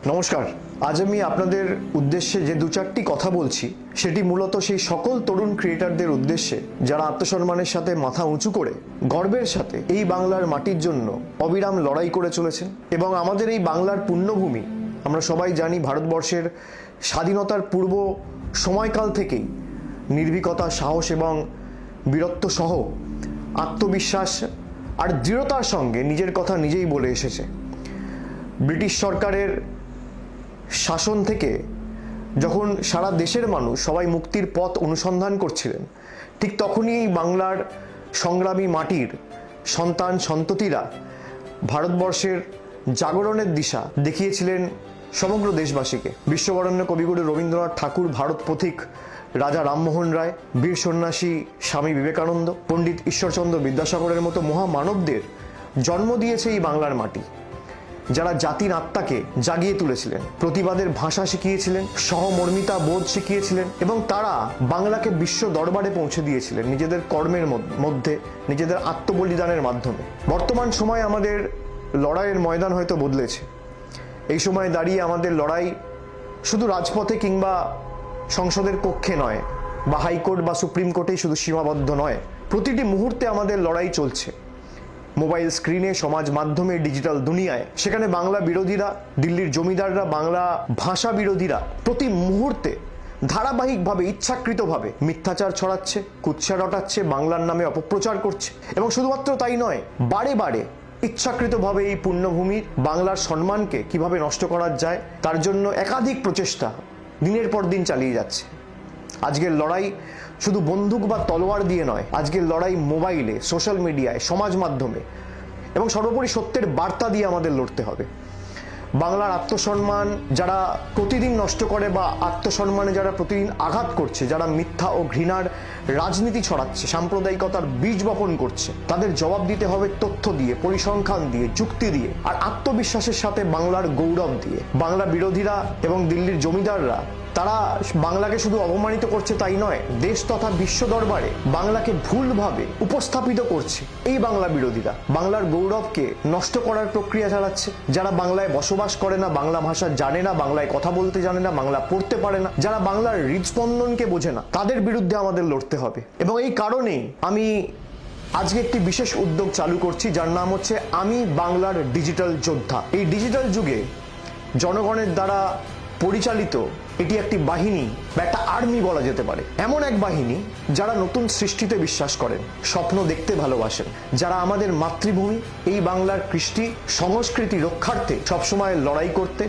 নমস্কার। আজ আমি আপনাদের উদ্দেশ্যে যে দু চারটি কথা বলছি সেটি মূলত সেই সকল তরুণ ক্রিয়েটারদের উদ্দেশ্যে যারা আত্মসম্মানের সাথে মাথা উঁচু করে গর্বের সাথে এই বাংলার মাটির জন্য অবিরাম লড়াই করে চলেছেন। এবং আমাদের এই বাংলার পুণ্যভূমি, আমরা সবাই জানি ভারতবর্ষের স্বাধীনতার পূর্ব সময়কাল থেকেই নির্ভীকতা, সাহস এবং বীরত্ব সহ আত্মবিশ্বাস আর দৃঢ়তার সঙ্গে নিজের কথা নিজেই বলে এসেছে। ব্রিটিশ সরকারের শাসন থেকে যখন সারা দেশের মানুষ সবাই মুক্তির পথ অনুসন্ধান করছিলেন, ঠিক তখনই এই বাংলার সংগ্রামী মাটির সন্তান সন্ততিরা ভারতবর্ষের জাগরণের দিশা দেখিয়েছিলেন সমগ্র দেশবাসীকে। বিশ্ববরেণ্য কবিগুরু রবীন্দ্রনাথ ঠাকুর, ভারত পথিক রাজা রামমোহন রায়, বীর সন্ন্যাসী স্বামী বিবেকানন্দ, পণ্ডিত ঈশ্বরচন্দ্র বিদ্যাসাগরের মতো মহামানবদের জন্ম দিয়েছে এই বাংলার মাটি, যারা জাতির আত্মাকে জাগিয়ে তুলেছিলেন, প্রতিবাদের ভাষা শিখিয়েছিলেন, সহমর্মিতা বোধ শিখিয়েছিলেন এবং তারা বাংলাকে বিশ্ব দরবারে পৌঁছে দিয়েছিলেন নিজেদের কর্মের মধ্যে, নিজেদের আত্মবলিদানের মাধ্যমে। বর্তমান সময়ে আমাদের লড়াইয়ের ময়দান হয়তো বদলেছে। এই সময় দাঁড়িয়ে আমাদের লড়াই শুধু রাজপথে কিংবা সংসদের কক্ষে নয়, বা হাইকোর্ট বা সুপ্রিম কোর্টেই শুধু সীমাবদ্ধ নয়। প্রতিটি মুহূর্তে আমাদের লড়াই চলছে মোবাইল স্ক্রিনে, সমাজ মাধ্যমে, ডিজিটাল দুনিয়ায়। সেখানে বাংলা বিরোধীরা, দিল্লির জমিদাররা, বাংলা ভাষা বিরোধীরা প্রতি মুহূর্তে ধারাবাহিকভাবে, ইচ্ছাকৃতভাবে মিথ্যাচার ছড়াচ্ছে, কুৎসা রটাচ্ছে, বাংলার নামে অপপ্রচার করছে। এবং শুধুমাত্র তাই নয়, বারে বারে ইচ্ছাকৃতভাবে এই পুণ্যভূমির বাংলার সম্মানকে কিভাবে নষ্ট করা যায় তার জন্য একাধিক প্রচেষ্টা দিনের পর দিন চালিয়ে যাচ্ছে। আজকের লড়াই শুধু বন্দুক বা তলোয়ার দিয়ে নয়, আজকের লড়াই মোবাইলে, সোশ্যাল মিডিয়ায়, সমাজ মাধ্যমে এবং সর্বোপরি সত্যের বার্তা দিয়ে আমাদের লড়তে হবে। বাংলার আত্মসম্মান যারা প্রতিদিন নষ্ট করে বা আত্মসম্মানে যারা প্রতিদিন আঘাত করছে, যারা মিথ্যা ও ঘৃণার রাজনীতি ছড়াচ্ছে, সাম্প্রদায়িকতার বীজ বপন করছে, তাদের জবাব দিতে হবে তথ্য দিয়ে, পরিসংখ্যান দিয়ে, যুক্তি দিয়ে আর আত্মবিশ্বাসের সাথে বাংলার গৌরব দিয়ে। বাংলা বিরোধীরা এবং দিল্লির জমিদাররা তারা বাংলাকে শুধু অপমানিত করছে তাই নয়, দেশ তথা বিশ্ব দরবারে বাংলাকে ভুলভাবে উপস্থাপিত করছে। এই বাংলা বিরোধীরা বাংলার গৌরবকে নষ্ট করার প্রক্রিয়া চালাচ্ছে। যারা বাংলায় বসবাস করে না, বাংলা ভাষা জানে না, বাংলায় কথা বলতে জানে না, বাংলা পড়তে পারে না, যারা বাংলার হৃদস্পন্দনকে বোঝে না, তাদের বিরুদ্ধে আমাদের লড়তে হবে। এবং এই কারণেই আমি আজকে একটি বিশেষ উদ্যোগ চালু করছি, যার নাম হচ্ছে আমি বাংলার ডিজিটাল যোদ্ধা। এই ডিজিটাল যুগে জনগণের দ্বারা পরিচালিত এটি একটি বাহিনী বা একটা আর্মি বলা যেতে পারে। এমন এক বাহিনী যারা নতুন সৃষ্টিতে বিশ্বাস করেন, স্বপ্ন দেখতে ভালোবাসেন, যারা আমাদের মাতৃভূমি এই বাংলার কৃষ্টি সংস্কৃতি রক্ষার্থে সবসময় লড়াই করতে